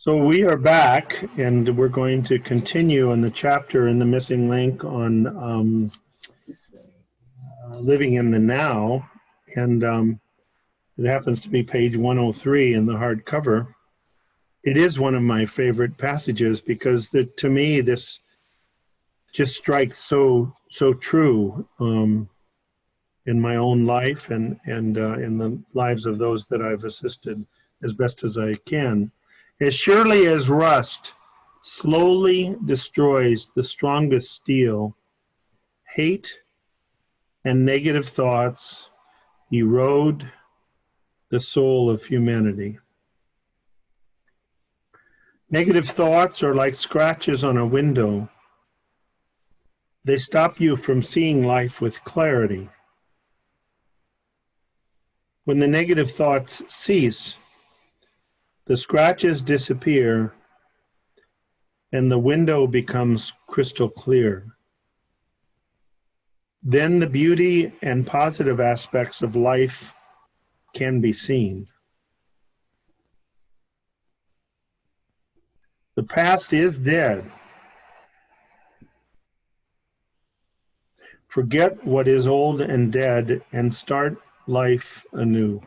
So we are back, and we're going to continue on the chapter in the missing link on living in the now, and it happens to be page 103 in the hardcover. It is one of my favorite passages because to me this just strikes so true in my own life and in the lives of those that I've assisted as best as I can. As surely as rust slowly destroys the strongest steel, hate and negative thoughts erode the soul of humanity. Negative thoughts are like scratches on a window. They stop you from seeing life with clarity. When the negative thoughts cease, the scratches disappear and the window becomes crystal clear. Then the beauty and positive aspects of life can be seen. The past is dead. Forget what is old and dead and start life anew.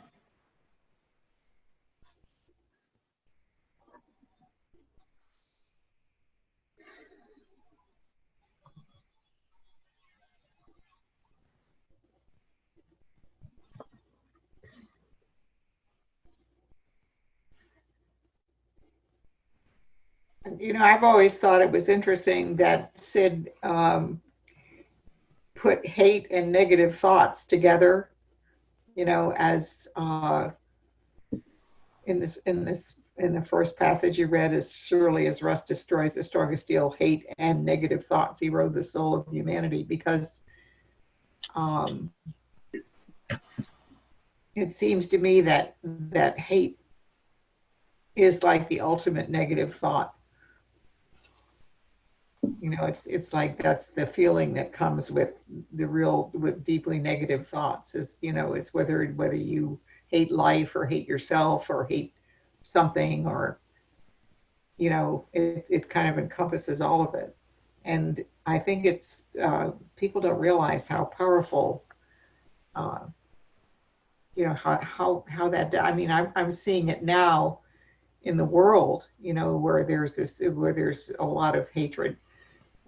You know, I've always thought it was interesting that Sid put hate and negative thoughts together, you know, as in the first passage you read, as surely as rust destroys the strongest steel, hate and negative thoughts erode the soul of humanity, because it seems to me that hate is like the ultimate negative thought. You know, it's like that's the feeling that comes with with deeply negative thoughts. Is, you know, it's whether you hate life or hate yourself or hate something, or, you know, it kind of encompasses all of it. And I think it's people don't realize how powerful, you know, how that. I mean, I'm seeing it now in the world, you know, where there's a lot of hatred.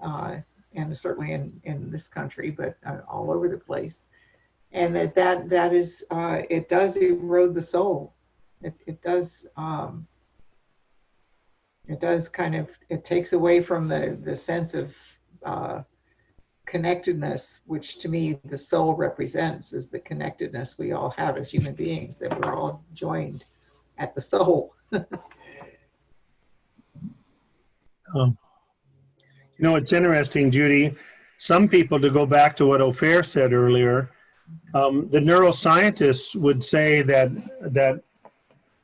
And certainly in this country, but all over the place, and that is it does erode the soul. It does kind of, it takes away from the sense of connectedness, which to me the soul represents, is the connectedness we all have as human beings, that we're all joined at the soul. You know, it's interesting, Judy. Some people, to go back to what Ofer said earlier, the neuroscientists would say that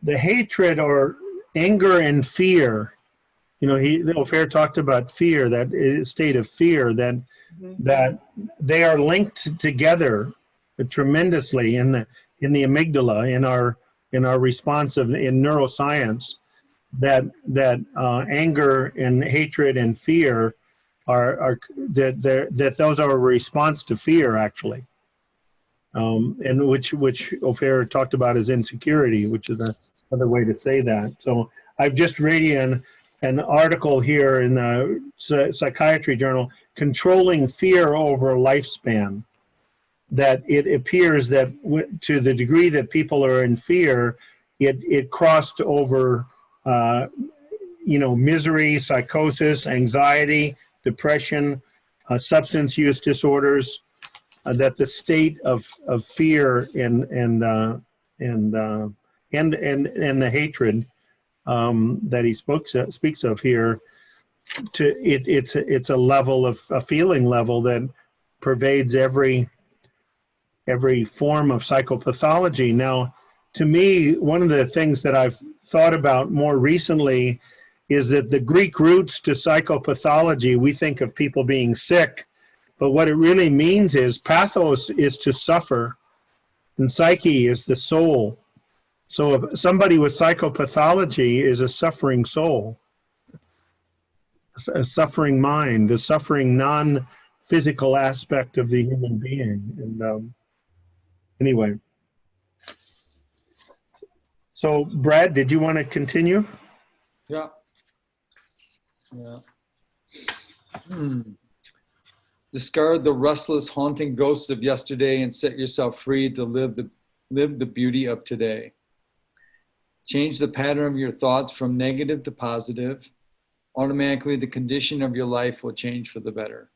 the hatred or anger and fear, you know, Ofer talked about fear, that state of fear, that they are linked together tremendously in the amygdala, in our response in neuroscience, that anger and hatred and fear that those are a response to fear, actually, and which Ofer talked about as insecurity, which is another way to say that. So I've just read an article here in the Psychiatry Journal, Controlling Fear Over Lifespan, that it appears that to the degree that people are in fear, it crossed over, you know, misery, psychosis, anxiety, depression, substance use disorders, that the state of fear and the hatred that he speaks of here, it's a level of a feeling level that pervades every form of psychopathology. Now, to me, one of the things that I've thought about more recently is that the Greek roots to psychopathology, we think of people being sick, but what it really means is pathos is to suffer, and psyche is the soul. So if somebody with psychopathology is a suffering soul, a suffering mind, the suffering non-physical aspect of the human being. And anyway, so Brad, did you want to continue? Yeah. Yeah. Discard the restless, haunting ghosts of yesterday and set yourself free to live the beauty of today. Change the pattern of your thoughts from negative to positive. Automatically, the condition of your life will change for the better.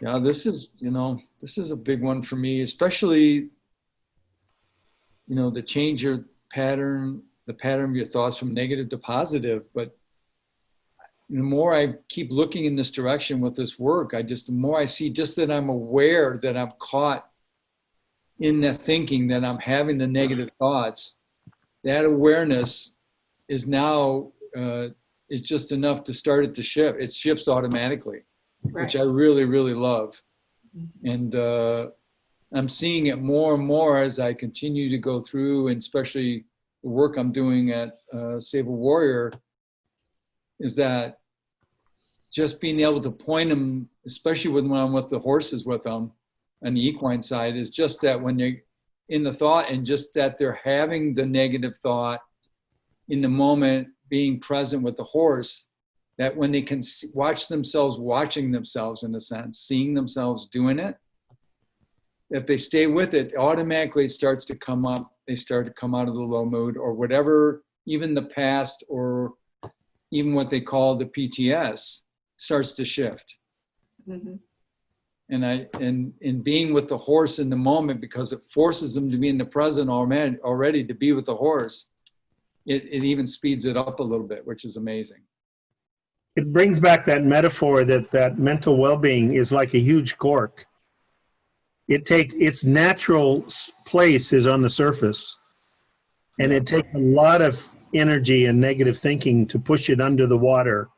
Yeah, this is a big one for me, especially, to change your pattern, the pattern of your thoughts from negative to positive. But the more I keep looking in this direction with this work, the more I see just that I'm aware that I'm caught in that thinking, that I'm having the negative thoughts. That awareness is now, is just enough to start it to shift. It shifts automatically, right, which I really, really love. And I'm seeing it more and more as I continue to go through, and especially the work I'm doing at Save a Warrior, is that just being able to point them, especially when I'm with the horses with them on the equine side, is just that when they're in the thought and just that they're having the negative thought in the moment, being present with the horse, that when they can watch themselves watching themselves, in a sense, seeing themselves doing it, if they stay with it, automatically it starts to come up. They start to come out of the low mood or whatever, even the past or even what they call the PTS starts to shift. Mm-hmm. And in being with the horse in the moment, because it forces them to be in the present already, to be with the horse, it even speeds it up a little bit, which is amazing. It brings back that metaphor that mental well-being is like a huge cork. It takes its natural place is on the surface, and it takes a lot of energy and negative thinking to push it under the water.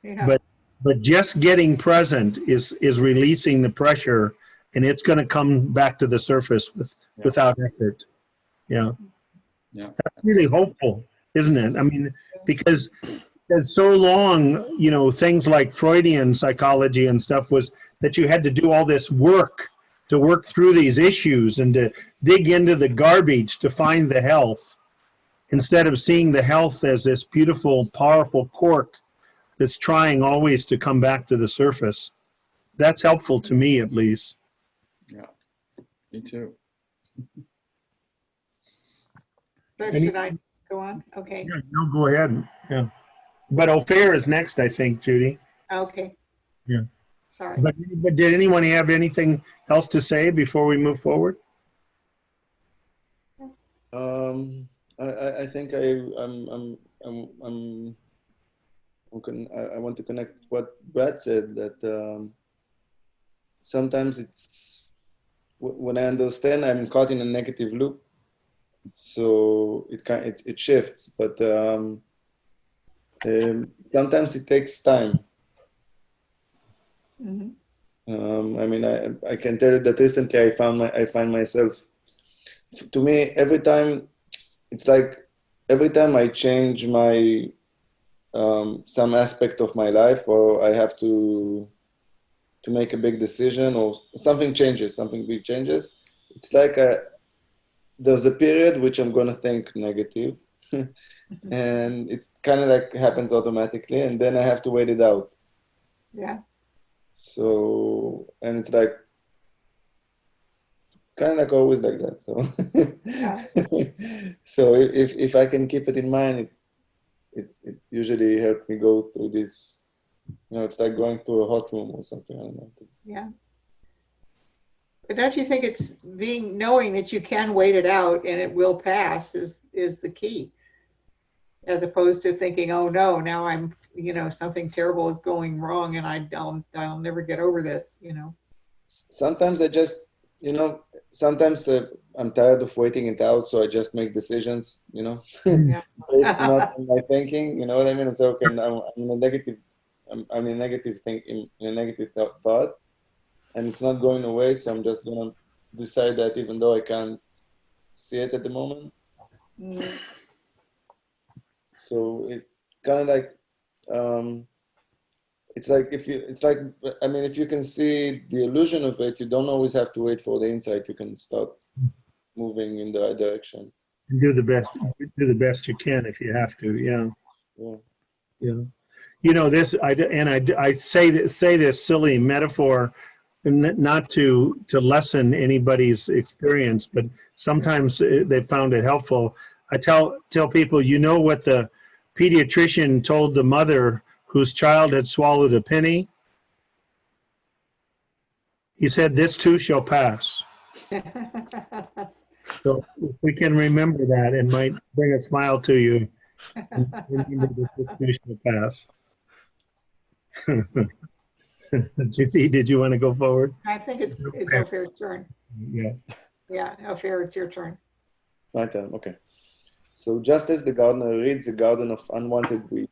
Yeah. But just getting present is releasing the pressure, and it's going to come back to the surface without effort. Yeah. That's really hopeful, isn't it? I mean, because so long, things like Freudian psychology and stuff was that you had to do all this work to work through these issues and to dig into the garbage to find the health, instead of seeing the health as this beautiful, powerful cork that's trying always to come back to the surface. That's helpful to me, at least. Yeah, me too. So should I go on? Okay. Yeah, no, go ahead. Yeah. But Ofer is next, I think, Judy. Okay. Yeah. Sorry. But did anyone have anything else to say before we move forward? I think I want to connect what Brad said, that sometimes it's when I understand I'm caught in a negative loop, so it shifts, but sometimes it takes time. Mm-hmm. I mean, I can tell you that recently I find myself, to me, every time I change my some aspect of my life, or I have to make a big decision, or something big changes, it's like there's a period which I'm going to think negative, and it's kind of like happens automatically, and then I have to wait it out. Yeah. So, and it's like kind of like always like that. So, yeah. So if I can keep it in mind, it usually helps me go through this. It's like going through a hot room or something. I don't know. Yeah. But don't you think it's knowing that you can wait it out and it will pass is the key, as opposed to thinking, oh no, now I'm, something terrible is going wrong and I'll never get over this, Sometimes I just, sometimes I'm tired of waiting it out, so I just make decisions, Yeah. based not on my thinking, you know what I mean? It's okay. I'm in a negative, I'm in a negative thought, and it's not going away, so I'm just gonna decide that even though I can't see it at the moment. Mm. So it kind of like, it's like if you can see the illusion of it, you don't always have to wait for the insight. You can start moving in the right direction. And do the best you can if you have to. Yeah. Yeah. Yeah. You know, I say this silly metaphor, not to lessen anybody's experience, but sometimes they found it helpful. I tell people, you know what the pediatrician told the mother whose child had swallowed a penny? He said, "This too shall pass." So if we can remember that, it might bring a smile to you. Remember that this too shall pass. Judy, did you want to go forward? I think it's Ofer's turn. Yeah. Yeah, Ofer, it's your turn. My turn, okay. So just as the gardener rids a garden of unwanted weeds,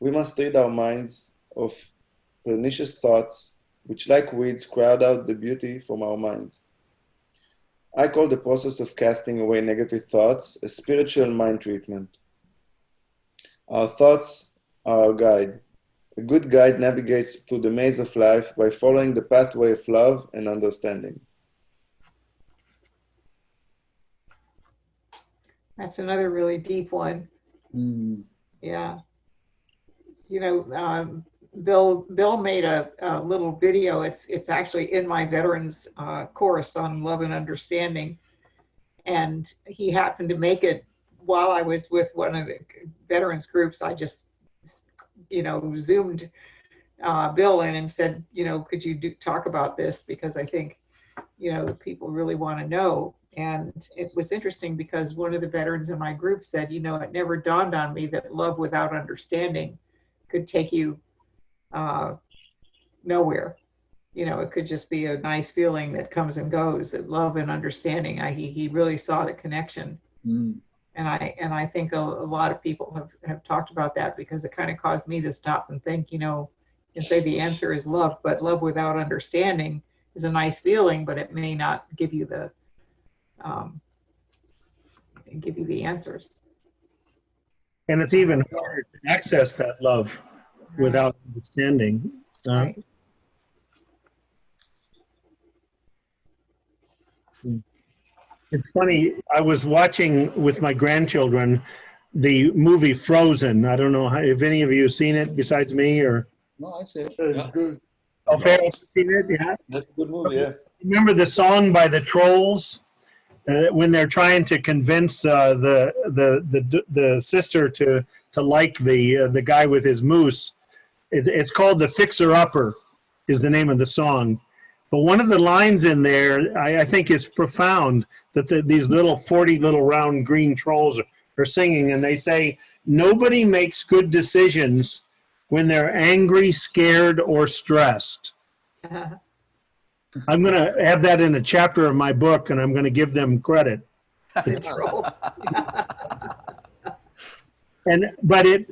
we must rid our minds of pernicious thoughts, which like weeds crowd out the beauty from our minds. I call the process of casting away negative thoughts a spiritual mind treatment. Our thoughts are our guide. A good guide navigates through the maze of life by following the pathway of love and understanding. That's another really deep one. Mm. Yeah. You know, Bill made a little video. It's actually in my veterans course on love and understanding. And he happened to make it while I was with one of the veterans groups. I just, you know, Zoomed Bill in and said, you know, could you talk about this? Because I think, you know, the people really want to know. And it was interesting because one of the veterans in my group said, you know, it never dawned on me that love without understanding could take you nowhere. You know, it could just be a nice feeling that comes and goes. That love and understanding, he really saw the connection. Mm. And I think a lot of people have talked about that, because it kind of caused me to stop and think, you know, and say the answer is love, but love without understanding is a nice feeling, but it may not give you the answers. And it's even harder to access that love without understanding. Right. It's funny, I was watching with my grandchildren the movie Frozen. I don't know if any of you have seen it besides me, or No, I see it. That's good. Ofer, seen it? Yeah. That's a good movie, yeah. Remember the song by the Trolls when they're trying to convince the sister to like the guy with his moose? It's called "The Fixer Upper," is the name of the song. But one of the lines in there, I think, is profound, that these 40 little round green trolls are singing, and they say, "Nobody makes good decisions when they're angry, scared, or stressed." I'm going to have that in a chapter of my book, and I'm going to give them credit. The trolls.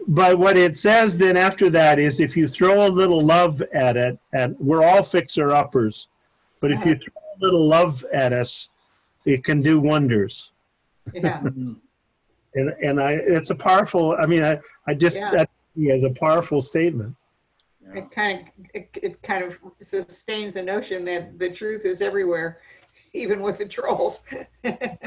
But what it says then after that is, if you throw a little love at it, and we're all fixer-uppers, but if you throw a little love at us, it can do wonders. Yeah. And it's a powerful, I mean, I just, that is a powerful statement. It kind of sustains the notion that the truth is everywhere, even with the trolls. It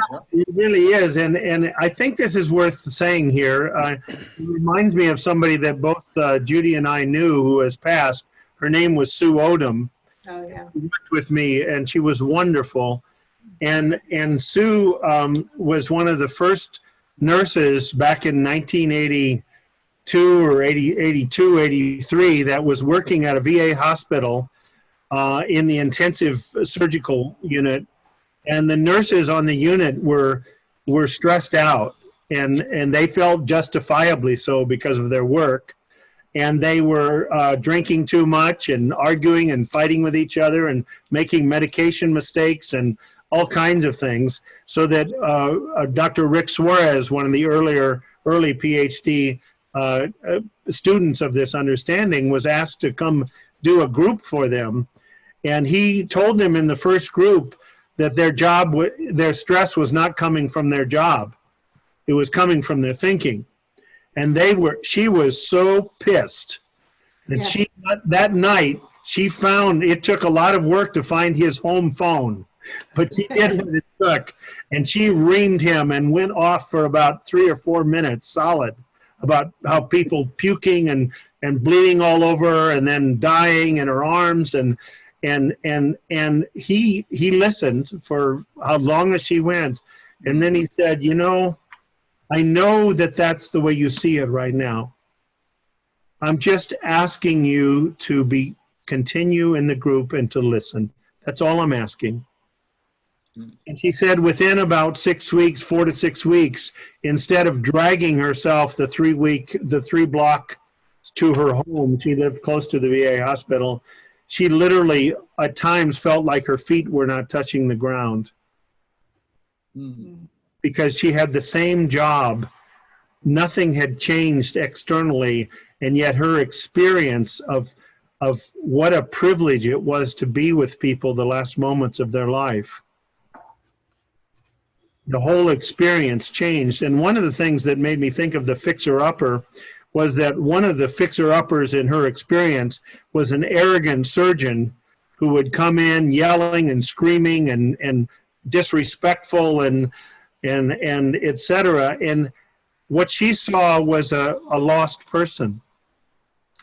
really is, and I think this is worth saying here. It reminds me of somebody that both Judy and I knew who has passed. Her name was Sue Odom. Oh yeah. She worked with me, and she was wonderful. And Sue was one of the first nurses back in 1982 or 82, 83 that was working at a VA hospital in the intensive surgical unit, and the nurses on the unit were stressed out, and they felt justifiably so because of their work, and they were drinking too much and arguing and fighting with each other and making medication mistakes and all kinds of things, so that Dr. Rick Suarez, one of the early PhD students of this understanding, was asked to come do a group for them. And he told them in the first group that their stress was not coming from their job. It was coming from their thinking. And she was so pissed that Yeah. that night, she found, it took a lot of work to find his home phone, but she did what it took. And she reamed him and went off for about 3 or 4 minutes solid about how people puking and bleeding all over and then dying in her arms. And he listened for how long as she went. And then he said, you know, I know that that's the way you see it right now. I'm just asking you to continue in the group and to listen. That's all I'm asking. And she said within about 6 weeks, 4 to 6 weeks, instead of dragging herself the 3 block to her home, she lived close to the VA hospital, she literally at times felt like her feet were not touching the ground. Mm-hmm. Because she had the same job. Nothing had changed externally, and yet her experience of what a privilege it was to be with people the last moments of their life. The whole experience changed. And one of the things that made me think of the fixer-upper was that one of the fixer-uppers in her experience was an arrogant surgeon who would come in yelling and screaming and disrespectful and et cetera. And what she saw was a lost person,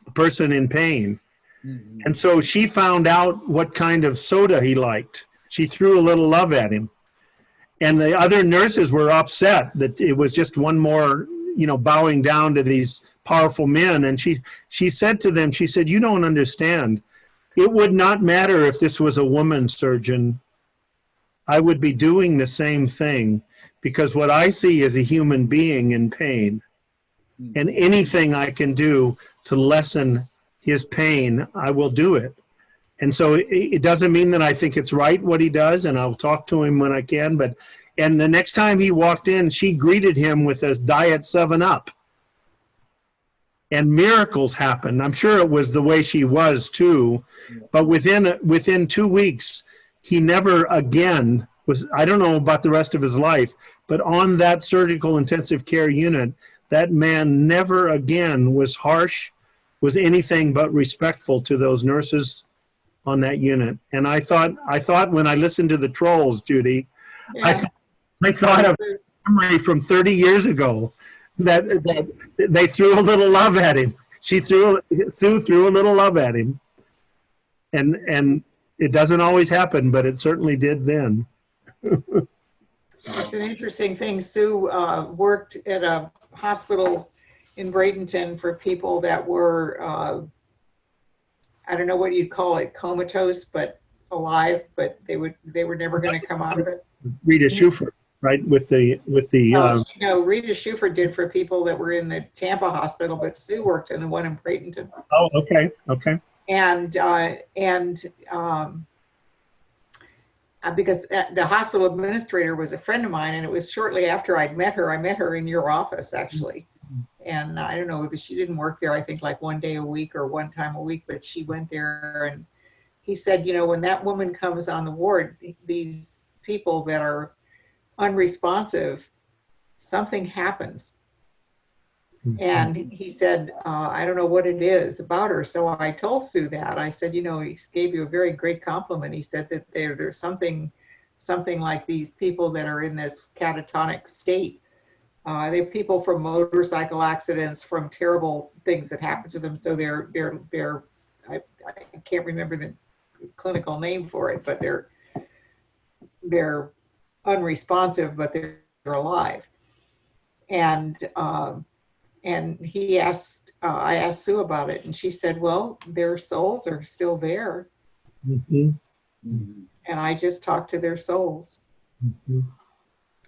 a person in pain. Mm-hmm. And so she found out what kind of soda he liked. She threw a little love at him. And the other nurses were upset that it was just one more, bowing down to these powerful men. And she said to them, she said, you don't understand. It would not matter if this was a woman surgeon. I would be doing the same thing. Because what I see is a human being in pain. And anything I can do to lessen his pain, I will do it. And so it doesn't mean that I think it's right what he does, and I'll talk to him when I can. And the next time he walked in, she greeted him with a Diet 7-Up. And miracles happened. I'm sure it was the way she was too. But within 2 weeks, he never again I don't know about the rest of his life, but on that surgical intensive care unit, that man never again was harsh, was anything but respectful to those nurses on that unit. And I thought when I listened to the trolls, Judy, yeah. I thought of a memory from 30 years ago that they threw a little love at him. Sue threw a little love at him. And it doesn't always happen, but it certainly did then. It's an interesting thing. Sue worked at a hospital in Bradenton for people that were, I don't know what you'd call it, comatose, but alive, but they were never going to come out of it. Rita Schufer, right? With the no, Rita Schufer did for people that were in the Tampa hospital, but Sue worked in the one in Bradenton. Oh, okay. Because the hospital administrator was a friend of mine, and it was shortly after I met her in your office, actually. And I don't know whether she didn't work there, I think like one day a week or one time a week, but she went there, and he said, when that woman comes on the ward, these people that are unresponsive, something happens. And he said, I don't know what it is about her. So I told Sue that. I said, he gave you a very great compliment. He said that there's something like these people that are in this catatonic state. They're people from motorcycle accidents, from terrible things that happen to them. So they're I can't remember the clinical name for it, but they're unresponsive, but they're alive. And he asked, I asked Sue about it, and she said, well, their souls are still there. Mm-hmm. Mm-hmm. And I just talked to their souls. Mm-hmm.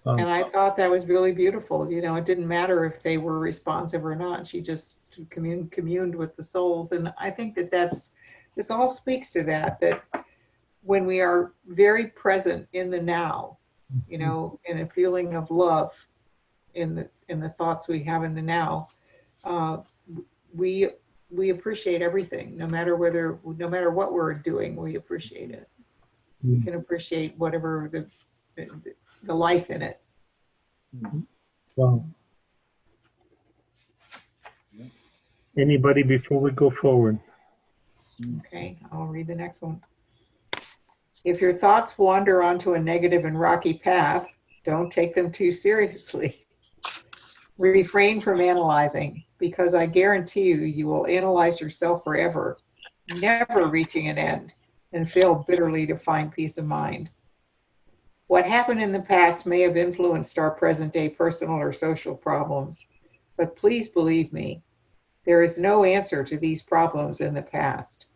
And I thought that was really beautiful. It didn't matter if they were responsive or not. She just communed with the souls. And I think this all speaks to that when we are very present in the now, in a feeling of love, in the thoughts we have in the now, we appreciate everything, no matter what we're doing, we appreciate it. You can appreciate whatever the life in it. Wow. Anybody before we go forward? Okay, I'll read the next one. If your thoughts wander onto a negative and rocky path, don't take them too seriously. Refrain from analyzing, because I guarantee you will analyze yourself forever, never reaching an end, and fail bitterly to find peace of mind. What happened in the past may have influenced our present-day personal or social problems, but please believe me, there is no answer to these problems in the past.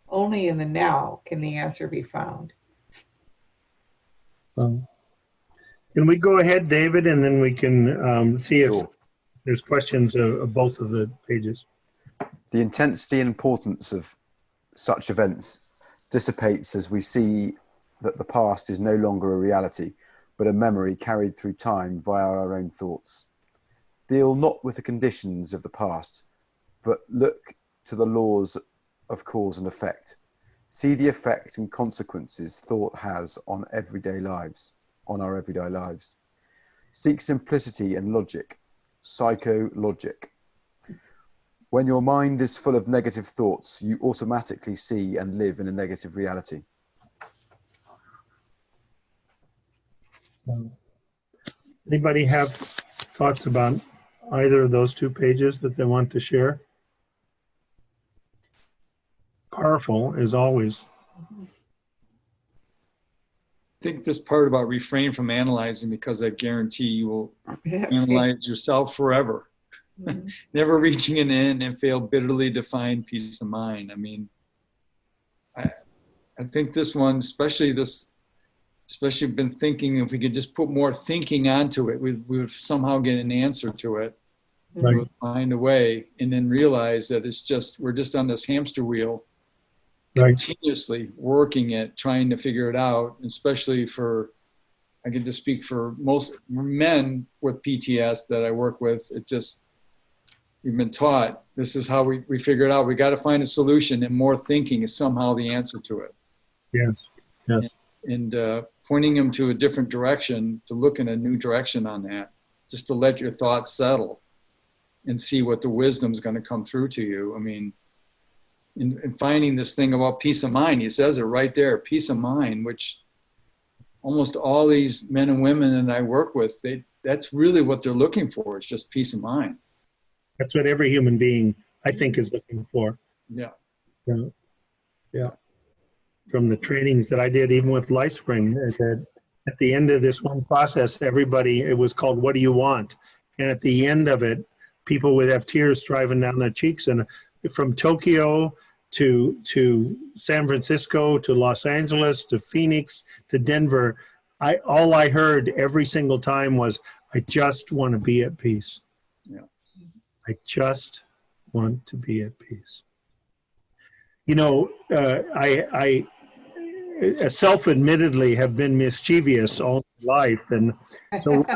Only in the now can the answer be found. Can we go ahead, David, and then we can see if Sure. there's questions of both of the pages. The intensity and importance of such events dissipates as we see that the past is no longer a reality, but a memory carried through time via our own thoughts. Deal not with the conditions of the past, but look to the laws of cause and effect. See the effect and consequences thought has on our everyday lives. Seek simplicity and logic, psychologic. When your mind is full of negative thoughts, you automatically see and live in a negative reality. Anybody have thoughts about either of those two pages that they want to share? Powerful as always. I think this part about refrain from analyzing, because I guarantee you will analyze yourself forever, never reaching an end and fail bitterly to find peace of mind. I mean, I think this one, especially been thinking, if we could just put more thinking onto it, we would somehow get an answer to it. Right. We would find a way, and then realize that we're just on this hamster wheel, Right. continuously working it, trying to figure it out, especially I get to speak for most men with PTS that I work with. We've been taught, this is how we figure it out. We got to find a solution, and more thinking is somehow the answer to it. Yes. Yes. And pointing them to a different direction, to look in a new direction on that, just to let your thoughts settle and see what the wisdom's going to come through to you. I mean, in finding this thing about peace of mind, he says it right there, peace of mind, which almost all these men and women that I work with, that's really what they're looking for. It's just peace of mind. That's what every human being, I think, is looking for. Yeah. Yeah. Yeah. From the trainings that I did, even with LifeSpring, that at the end of this one process, it was called, "What do you want?" And at the end of it, people would have tears driving down their cheeks. And from Tokyo to San Francisco to Los Angeles to Phoenix to Denver, all I heard every single time was, "I just want to be at peace." Yeah. I just want to be at peace. You know, I self-admittedly have been mischievous all my life, and so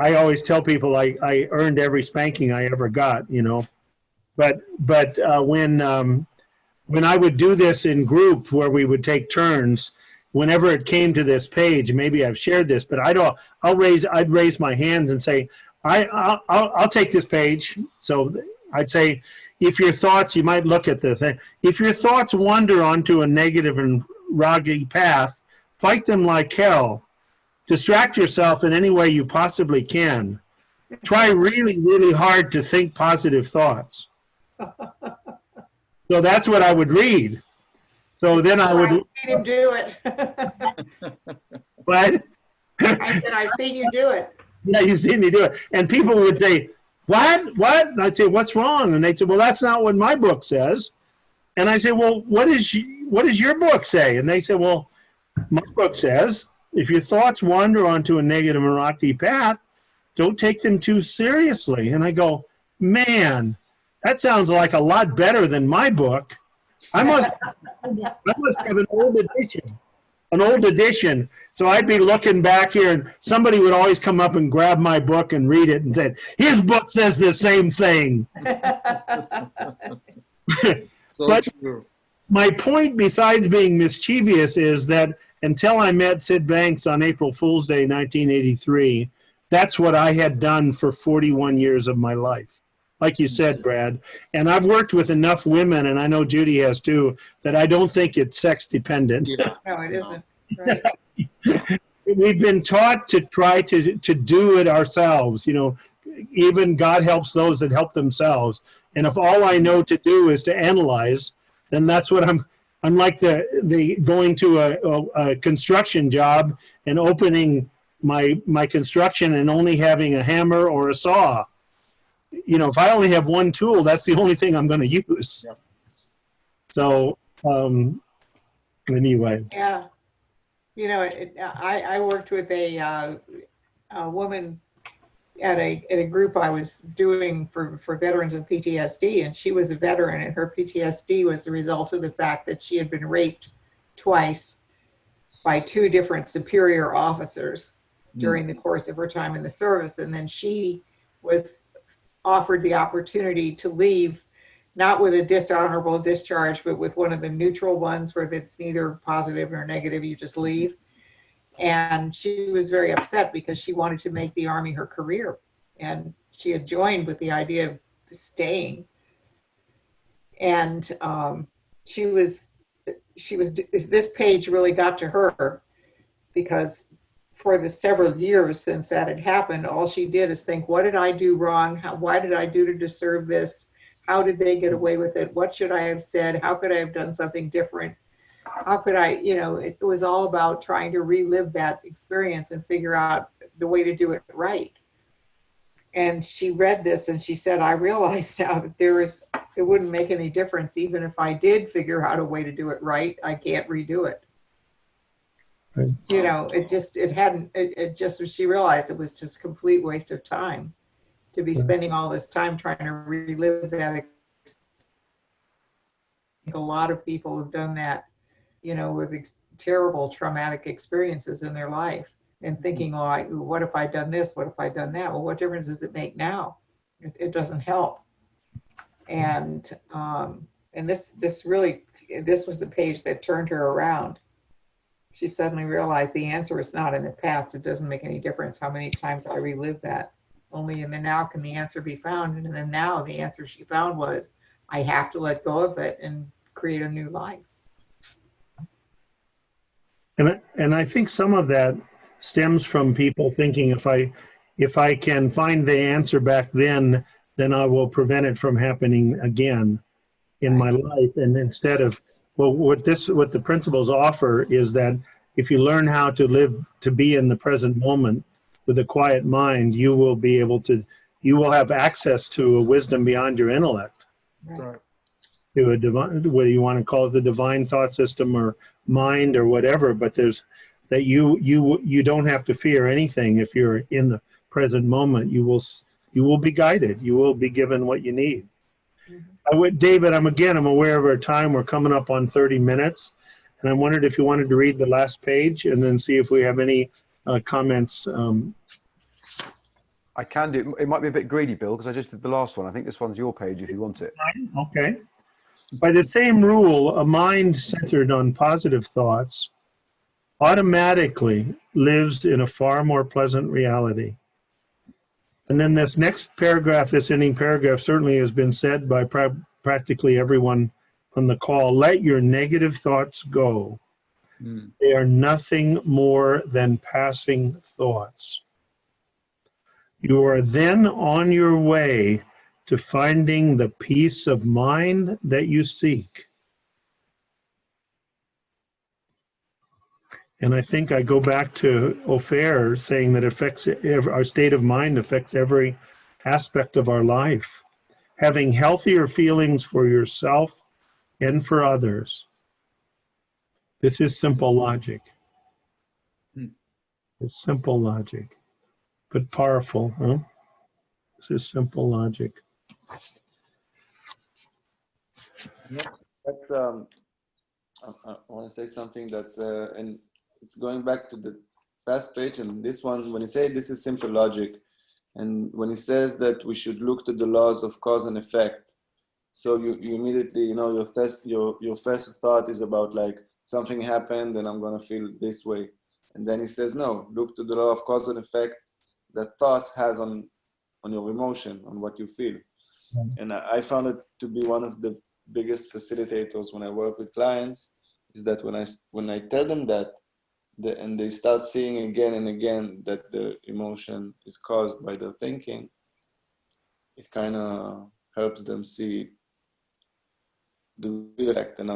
I always tell people I earned every spanking I ever got, you know. But when I would do this in group where we would take turns, whenever it came to this page, maybe I've shared this, but I'd raise my hands and say, I'll take this page. So I'd say, if your thoughts, you might look at the thing, if your thoughts wander onto a negative and rocky path, fight them like hell. Distract yourself in any way you possibly can. Try really, really hard to think positive thoughts. So that's what I would read. So then I would. I've seen him do it. What? I said, I've seen you do it. Yeah, you've seen me do it. And people would say, what? And I'd say, what's wrong? And they'd say, well, that's not what my book says. And I say, well, what does your book say? And they say, well, my book says, if your thoughts wander onto a negative and rocky path, don't take them too seriously. And I go, man, that sounds like a lot better than my book. I must have an old edition. So I'd be looking back here, and somebody would always come up and grab my book and read it and say, his book says the same thing. So true. my point, besides being mischievous, is that until I met Sid Banks on April Fool's Day, 1983, that's what I had done for 41 years of my life. Like you said, Brad. And I've worked with enough women, and I know Judy has too, that I don't think it's sex dependent. Yeah. No, it isn't. Right. We've been taught to try to do it ourselves. You know, even God helps those that help themselves. And if all I know to do is to analyze, then that's what I'm like the going to a construction job and opening my construction and only having a hammer or a saw. You know, if I only have one tool, that's the only thing I'm going to use. Yeah. So anyway. Yeah. You know, I worked with a woman at a group I was doing for veterans with PTSD, and she was a veteran, and her PTSD was the result of the fact that she had been raped twice by two different superior officers during the course of her time in the service. And then she was offered the opportunity to leave, not with a dishonorable discharge, but with one of the neutral ones where it's neither positive nor negative, you just leave. And she was very upset because she wanted to make the Army her career. And she had joined with the idea of staying. And this page really got to her, because for the several years since that had happened, all she did is think, what did I do wrong? Why did I do to deserve this? How did they get away with it? What should I have said? How could I have done something different? How could I, you know, it was all about trying to relive that experience and figure out the way to do it right. And she read this and she said, I realize now that it wouldn't make any difference. Even if I did figure out a way to do it right, I can't redo it. Right. You know, she realized it was just a complete waste of time to be spending all this time trying to relive that. A lot of people have done that, you know, with terrible traumatic experiences in their life, and thinking, oh, what if I'd done this? What if I'd done that? Well, what difference does it make now? It doesn't help. And this was the page that turned her around. She suddenly realized the answer is not in the past. It doesn't make any difference how many times I relive that. Only in the now can the answer be found. And in the now, the answer she found was, I have to let go of it and create a new life. And I think some of that stems from people thinking, if I can find the answer back then I will prevent it from happening again in my life. And instead of, well, what the principles offer is that if you learn how to live, to be in the present moment with a quiet mind, you will have access to a wisdom beyond your intellect. Right. To a divine, whether you want to call it the divine thought system or mind or whatever, but there's that you don't have to fear anything if you're in the present moment. You will be guided. You will be given what you need. David, I'm aware of our time. We're coming up on 30 minutes, and I wondered if you wanted to read the last page and then see if we have any comments. I can do. It might be a bit greedy, Bill, because I just did the last one. I think this one's your page if you want it. Okay. By the same rule, a mind centered on positive thoughts automatically lives in a far more pleasant reality. And then this next paragraph, this ending paragraph, certainly has been said by practically everyone on the call. Let your negative thoughts go. They are nothing more than passing thoughts. You are then on your way to finding the peace of mind that you seek. And I think I go back to Ofer saying that our state of mind affects every aspect of our life. Having healthier feelings for yourself and for others. This is simple logic. It's simple logic, but powerful, huh? This is simple logic. That's I want to say something that's and it's going back to the past page, and this one, when he said this is simple logic, and when he says that we should look to the laws of cause and effect. So you immediately, your first thought is about like something happened and I'm gonna feel this way. And then he says, no, look to the law of cause and effect that thought has on your emotion, on what you feel. And I found it to be one of the biggest facilitators when I work with clients, is that when I tell them that, and they start seeing again and again that the emotion is caused by their thinking, it kind of helps them see the real effect and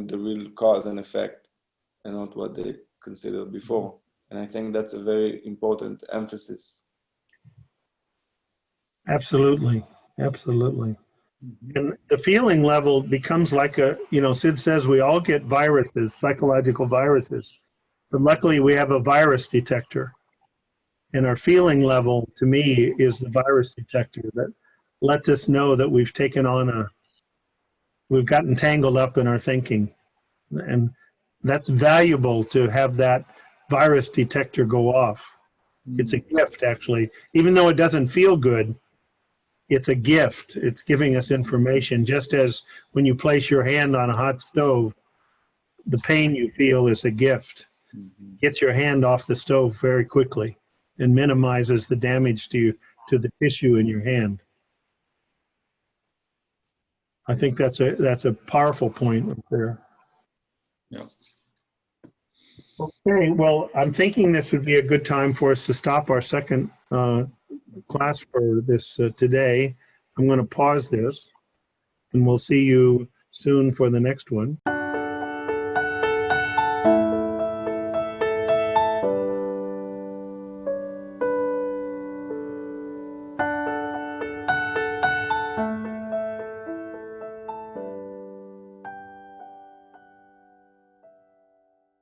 the real cause and effect, and not what they considered before. And I think that's a very important emphasis. Absolutely. And the feeling level becomes like Sid says we all get viruses, psychological viruses, but luckily we have a virus detector. And our feeling level, to me, is the virus detector that lets us know that we've gotten tangled up in our thinking. And that's valuable to have that virus detector go off. It's a gift, actually. Even though it doesn't feel good, it's a gift. It's giving us information. Just as when you place your hand on a hot stove, the pain you feel is a gift. Gets your hand off the stove very quickly and minimizes the damage to the tissue in your hand. I think that's a powerful point right there. Yeah. Okay, well, I'm thinking this would be a good time for us to stop our second class for this today. I'm going to pause this, and we'll see you soon for the next one.